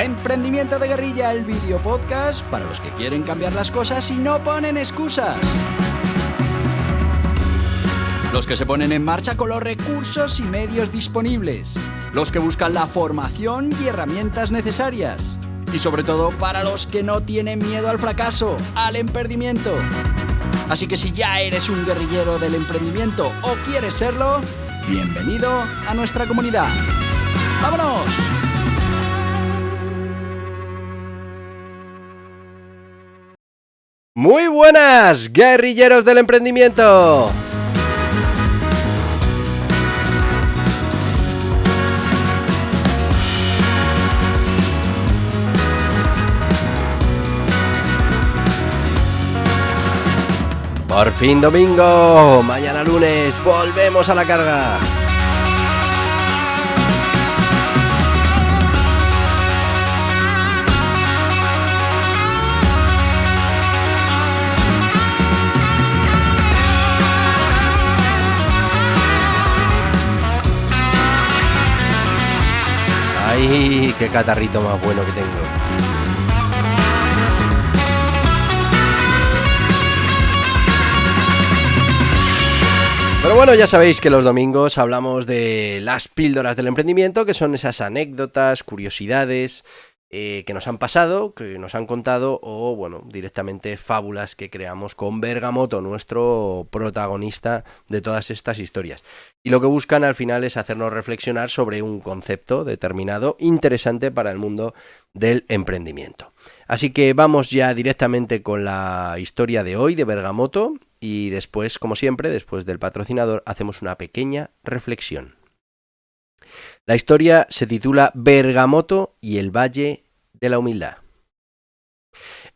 Emprendimiento de Guerrilla, el vídeo podcast para los que quieren cambiar las cosas y no ponen excusas. Los que se ponen en marcha con los recursos y medios disponibles. Los que buscan la formación y herramientas necesarias. Y sobre todo para los que no tienen miedo al fracaso, al emprendimiento. Así que si ya eres un guerrillero del emprendimiento o quieres serlo, bienvenido a nuestra comunidad. ¡Vámonos! Muy buenas, guerrilleros del emprendimiento. Por fin domingo, mañana lunes, volvemos a la carga. ¡Ay, qué catarrito más bueno que tengo! Pero bueno, ya sabéis que los domingos hablamos de las píldoras del emprendimiento, que son esas anécdotas, curiosidades que nos han pasado, que nos han contado, o bueno, directamente fábulas que creamos con Bergamoto, nuestro protagonista de todas estas historias. Y lo que buscan al final es hacernos reflexionar sobre un concepto determinado interesante para el mundo del emprendimiento. Así que vamos ya directamente con la historia de hoy de Bergamoto y después, como siempre, después del patrocinador, hacemos una pequeña reflexión. La historia se titula Bergamoto y el Valle de la Humildad.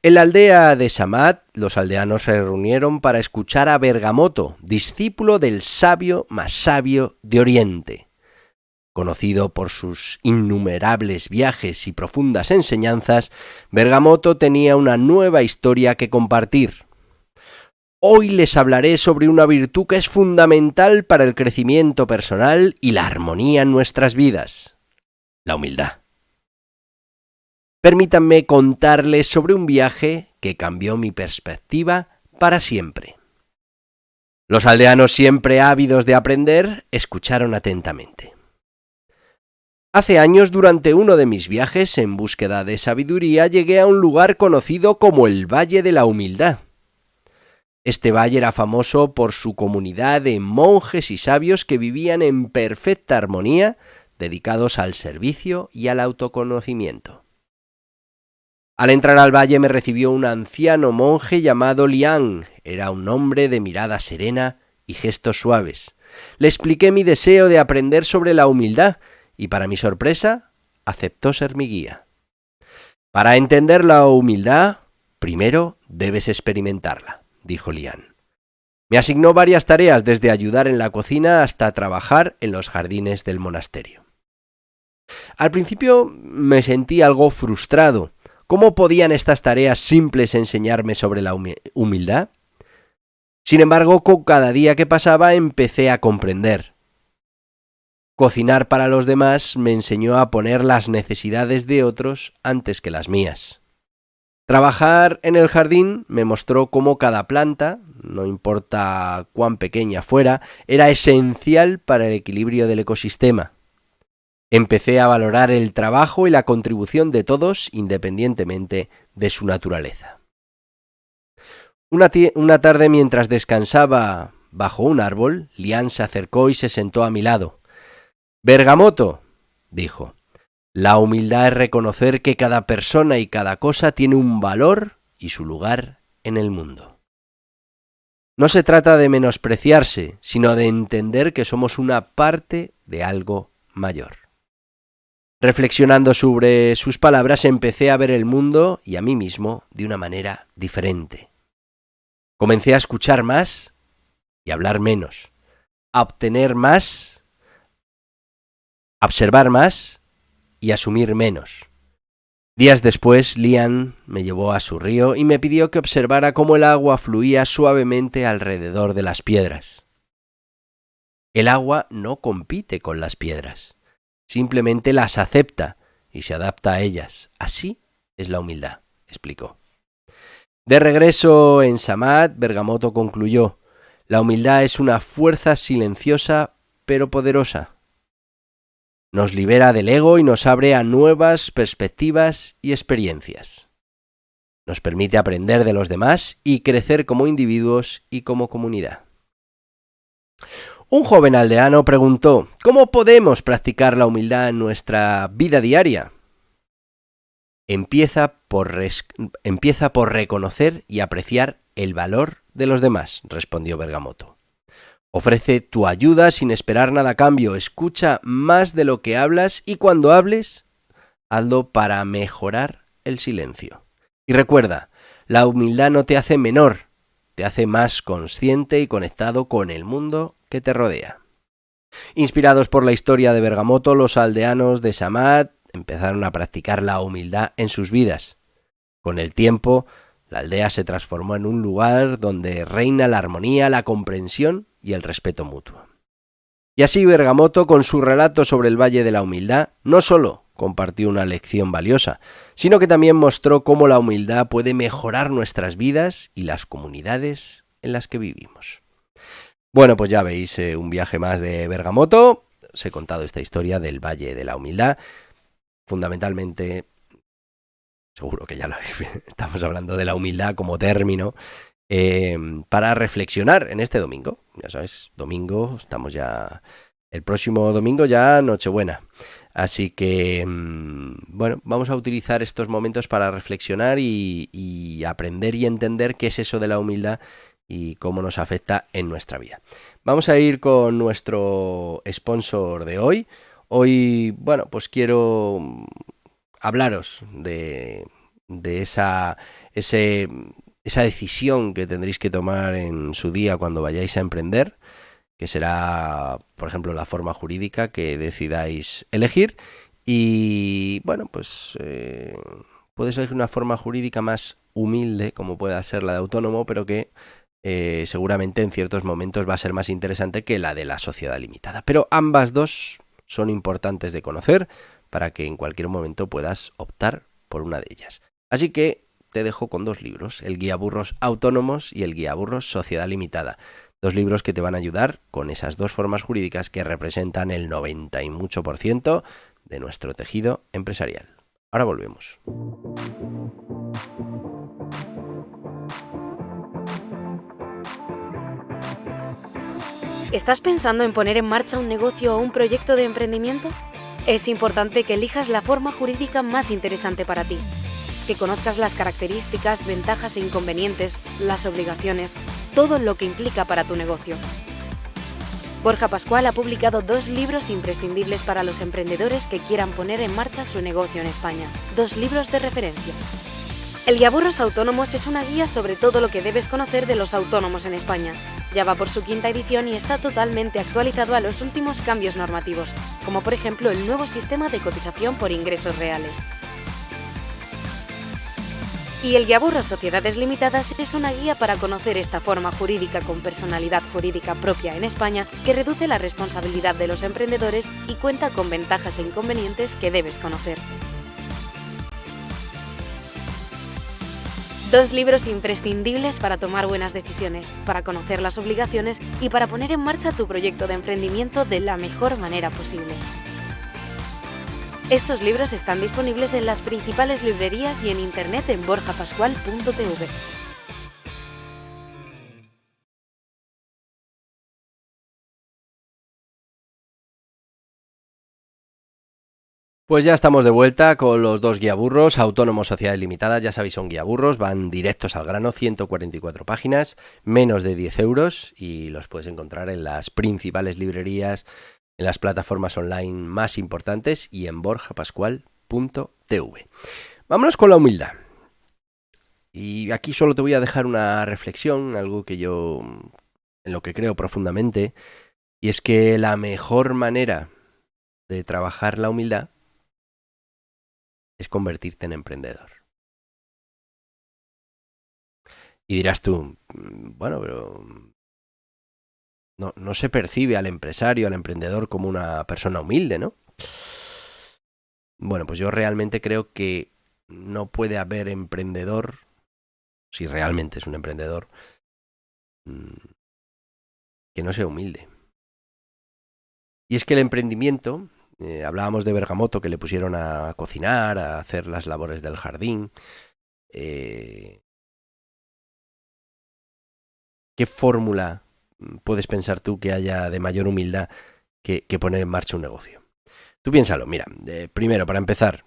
En la aldea de Samad, los aldeanos se reunieron para escuchar a Bergamoto, discípulo del sabio más sabio de Oriente. Conocido por sus innumerables viajes y profundas enseñanzas, Bergamoto tenía una nueva historia que compartir. Hoy les hablaré sobre una virtud que es fundamental para el crecimiento personal y la armonía en nuestras vidas: la humildad. Permítanme contarles sobre un viaje que cambió mi perspectiva para siempre. Los aldeanos, siempre ávidos de aprender, escucharon atentamente. Hace años, durante uno de mis viajes en búsqueda de sabiduría, llegué a un lugar conocido como el Valle de la Humildad. Este valle era famoso por su comunidad de monjes y sabios que vivían en perfecta armonía, dedicados al servicio y al autoconocimiento. Al entrar al valle me recibió un anciano monje llamado Liang. Era un hombre de mirada serena y gestos suaves. Le expliqué mi deseo de aprender sobre la humildad y, para mi sorpresa, aceptó ser mi guía. Para entender la humildad, primero debes experimentarla, dijo Liang. Me asignó varias tareas, desde ayudar en la cocina hasta trabajar en los jardines del monasterio. Al principio me sentí algo frustrado. ¿Cómo podían estas tareas simples enseñarme sobre la humildad? Sin embargo, con cada día que pasaba empecé a comprender. Cocinar para los demás me enseñó a poner las necesidades de otros antes que las mías. Trabajar en el jardín me mostró cómo cada planta, no importa cuán pequeña fuera, era esencial para el equilibrio del ecosistema. Empecé a valorar el trabajo y la contribución de todos independientemente de su naturaleza. Una tarde, mientras descansaba bajo un árbol, Liang se acercó y se sentó a mi lado. «Bergamoto», dijo, «la humildad es reconocer que cada persona y cada cosa tiene un valor y su lugar en el mundo. No se trata de menospreciarse, sino de entender que somos una parte de algo mayor». Reflexionando sobre sus palabras, empecé a ver el mundo y a mí mismo de una manera diferente. Comencé a escuchar más y a hablar menos, a obtener más, a observar más y a asumir menos. Días después, Liang me llevó a su río y me pidió que observara cómo el agua fluía suavemente alrededor de las piedras. El agua no compite con las piedras. Simplemente las acepta, y se adapta a ellas. Así es la humildad, explicó. De regreso en Samad, Bergamoto concluyó: la humildad es una fuerza silenciosa pero poderosa. Nos libera del ego y nos abre a nuevas perspectivas y experiencias. Nos permite aprender de los demás y crecer como individuos y como comunidad. Un joven aldeano preguntó: ¿cómo podemos practicar la humildad en nuestra vida diaria? Empieza por reconocer y apreciar el valor de los demás, respondió Bergamoto. Ofrece tu ayuda sin esperar nada a cambio, escucha más de lo que hablas y cuando hables, hazlo para mejorar el silencio. Y recuerda, la humildad no te hace menor, te hace más consciente y conectado con el mundo que te rodea. Inspirados por la historia de Bergamoto, los aldeanos de Samad empezaron a practicar la humildad en sus vidas. Con el tiempo, la aldea se transformó en un lugar donde reina la armonía, la comprensión y el respeto mutuo. Y así Bergamoto, con su relato sobre el Valle de la Humildad, no solo compartió una lección valiosa, sino que también mostró cómo la humildad puede mejorar nuestras vidas y las comunidades en las que vivimos. Bueno, pues ya veis un viaje más de Bergamoto. Os he contado esta historia del Valle de la Humildad. Fundamentalmente, seguro que ya lo habéis visto, estamos hablando de la humildad como término para reflexionar en este domingo. Ya sabes, domingo, estamos ya... El próximo domingo ya Nochebuena. Así que, bueno, vamos a utilizar estos momentos para reflexionar y aprender y entender qué es eso de la humildad y cómo nos afecta en nuestra vida. Vamos a ir con nuestro sponsor de hoy. Hoy, bueno, pues quiero hablaros de esa decisión que tendréis que tomar en su día cuando vayáis a emprender, que será, por ejemplo, la forma jurídica que decidáis elegir. Y, bueno, pues puedes elegir una forma jurídica más humilde, como pueda ser la de autónomo, pero que seguramente en ciertos momentos va a ser más interesante que la de la sociedad limitada. Pero ambas dos son importantes de conocer para que en cualquier momento puedas optar por una de ellas. Así que te dejo con dos libros, el Guía Burros Autónomos y el Guía Burros Sociedad Limitada. Dos libros que te van a ayudar con esas dos formas jurídicas que representan el 90 y mucho por ciento de nuestro tejido empresarial. Ahora volvemos. ¿Estás pensando en poner en marcha un negocio o un proyecto de emprendimiento? Es importante que elijas la forma jurídica más interesante para ti, que conozcas las características, ventajas e inconvenientes, las obligaciones, todo lo que implica para tu negocio. Borja Pascual ha publicado 2 libros imprescindibles para los emprendedores que quieran poner en marcha su negocio en España. 2 libros de referencia. El Guía Burros Autónomos es una guía sobre todo lo que debes conocer de los autónomos en España. Ya va por su 5ª edición y está totalmente actualizado a los últimos cambios normativos, como por ejemplo el nuevo sistema de cotización por ingresos reales. Y el Guía Burros Sociedades Limitadas es una guía para conocer esta forma jurídica con personalidad jurídica propia en España que reduce la responsabilidad de los emprendedores y cuenta con ventajas e inconvenientes que debes conocer. 2 libros imprescindibles para tomar buenas decisiones, para conocer las obligaciones y para poner en marcha tu proyecto de emprendimiento de la mejor manera posible. Estos libros están disponibles en las principales librerías y en internet en borjapascual.tv. Pues ya estamos de vuelta con los 2 guiaburros, Autónomos Sociedades Limitadas. Ya sabéis, son guiaburros, van directos al grano, 144 páginas, menos de 10 euros y los puedes encontrar en las principales librerías, en las plataformas online más importantes y en borjapascual.tv. Vámonos con la humildad. Y aquí solo te voy a dejar una reflexión, algo que yo, en lo que creo profundamente, y es que la mejor manera de trabajar la humildad es convertirte en emprendedor. Y dirás tú, bueno, pero no se percibe al empresario, al emprendedor como una persona humilde, ¿no? Bueno, pues yo realmente creo que no puede haber emprendedor, si realmente es un emprendedor, que no sea humilde. Y es que el emprendimiento, hablábamos de Bergamoto, que le pusieron a cocinar, a hacer las labores del jardín. ¿Qué fórmula puedes pensar tú que haya de mayor humildad que poner en marcha un negocio? Tú piénsalo, mira, primero, para empezar,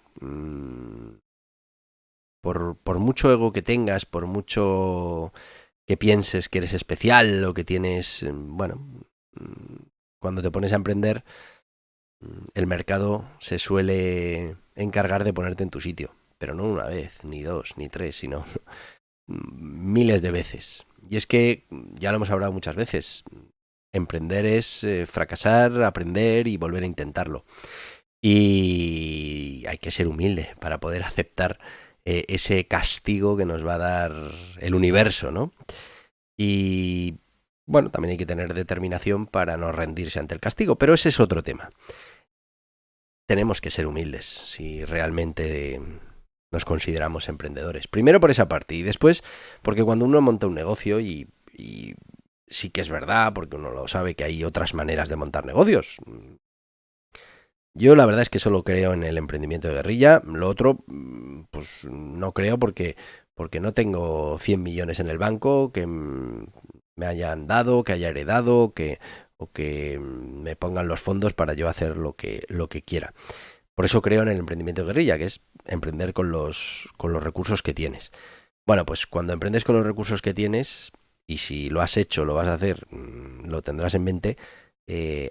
por mucho ego que tengas, por mucho que pienses que eres especial o que tienes, cuando te pones a emprender, el mercado se suele encargar de ponerte en tu sitio, pero no una vez, ni dos, ni tres, sino miles de veces. Y es que, ya lo hemos hablado muchas veces, emprender es fracasar, aprender y volver a intentarlo. Y hay que ser humilde para poder aceptar ese castigo que nos va a dar el universo, ¿no? Y bueno, también hay que tener determinación para no rendirse ante el castigo, pero ese es otro tema. Tenemos que ser humildes si realmente nos consideramos emprendedores. Primero por esa parte y después porque cuando uno monta un negocio y sí que es verdad, porque uno lo sabe que hay otras maneras de montar negocios. Yo la verdad es que solo creo en el emprendimiento de guerrilla. Lo otro, pues no creo porque no tengo 100 millones en el banco que me hayan dado, que haya heredado, o que me pongan los fondos para yo hacer lo que quiera. Por eso creo en el emprendimiento de guerrilla, que es emprender con los recursos que tienes. Bueno, pues cuando emprendes con los recursos que tienes, y si lo has hecho, lo vas a hacer, lo tendrás en mente,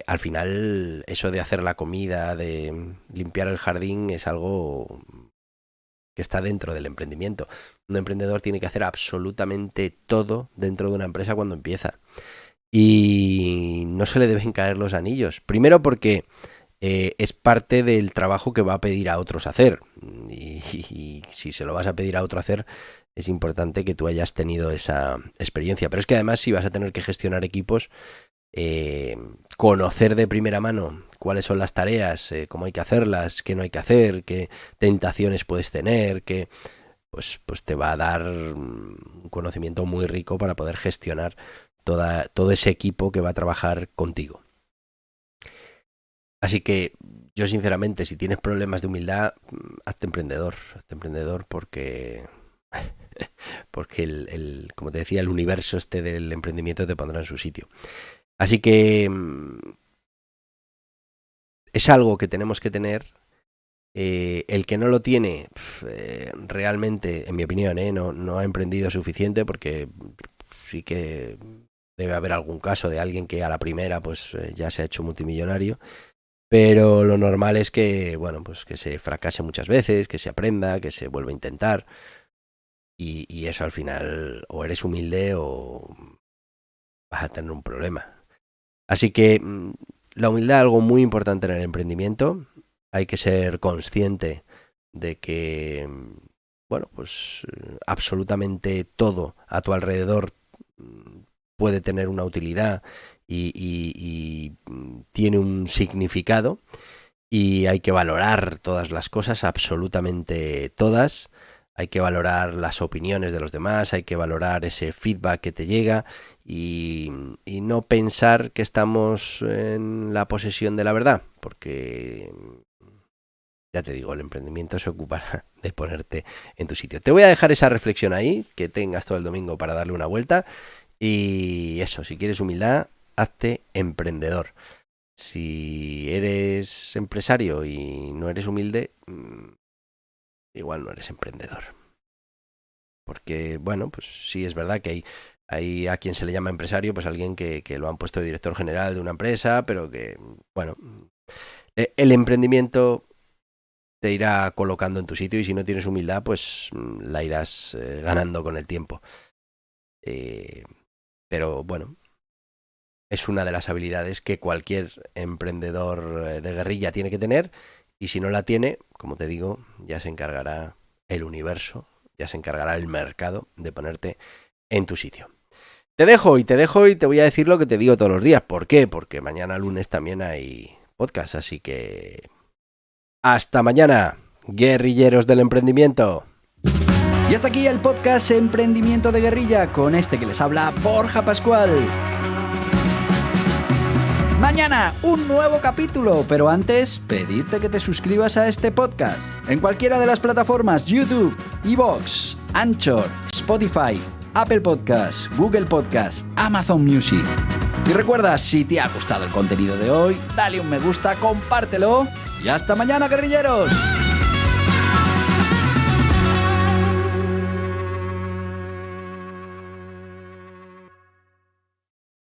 al final eso de hacer la comida, de limpiar el jardín, es algo que está dentro del emprendimiento. Un emprendedor tiene que hacer absolutamente todo dentro de una empresa cuando empieza. Y no se le deben caer los anillos. Primero porque es parte del trabajo que va a pedir a otros hacer. Y si se lo vas a pedir a otro hacer, es importante que tú hayas tenido esa experiencia. Pero es que además si vas a tener que gestionar equipos, conocer de primera mano cuáles son las tareas, cómo hay que hacerlas, qué no hay que hacer, qué tentaciones puedes tener, que pues te va a dar un conocimiento muy rico para poder gestionar todo ese equipo que va a trabajar contigo. Así que yo sinceramente, si tienes problemas de humildad, hazte emprendedor porque como te decía, el universo del emprendimiento te pondrá en su sitio. Así que es algo que tenemos que tener. El que no lo tiene, realmente, en mi opinión, no ha emprendido suficiente, porque sí que debe haber algún caso de alguien que a la primera pues ya se ha hecho multimillonario. Pero lo normal es que, bueno, pues que se fracase muchas veces, que se aprenda, que se vuelva a intentar. Y eso al final o eres humilde o vas a tener un problema. Así que la humildad es algo muy importante en el emprendimiento. Hay que ser consciente de que, bueno, pues absolutamente todo a tu alrededor puede tener una utilidad y tiene un significado, y hay que valorar todas las cosas, absolutamente todas. Hay que valorar las opiniones de los demás, hay que valorar ese feedback que te llega y no pensar que estamos en la posesión de la verdad, porque ya te digo, el emprendimiento se ocupará de ponerte en tu sitio. Te voy a dejar esa reflexión ahí, que tengas todo el domingo para darle una vuelta. Y eso, si quieres humildad, hazte emprendedor. Si eres empresario y no eres humilde, igual no eres emprendedor. Porque, bueno, pues sí es verdad que hay a quien se le llama empresario, pues alguien que lo han puesto de director general de una empresa, pero que, bueno, el emprendimiento te irá colocando en tu sitio, y si no tienes humildad, pues la irás ganando con el tiempo. Pero bueno, es una de las habilidades que cualquier emprendedor de guerrilla tiene que tener, y si no la tiene, como te digo, ya se encargará el universo, ya se encargará el mercado de ponerte en tu sitio. Te dejo y te voy a decir lo que te digo todos los días. ¿Por qué? Porque mañana lunes también hay podcast, así que Hasta mañana, guerrilleros del emprendimiento. Y hasta aquí el podcast Emprendimiento de Guerrilla, con este que les habla Borja Pascual. Mañana un nuevo capítulo, pero antes pedirte que te suscribas a este podcast en cualquiera de las plataformas YouTube, iVoox, Anchor, Spotify, Apple Podcasts, Google Podcasts, Amazon Music. Y recuerda, si te ha gustado el contenido de hoy, dale un me gusta, compártelo y hasta mañana, guerrilleros.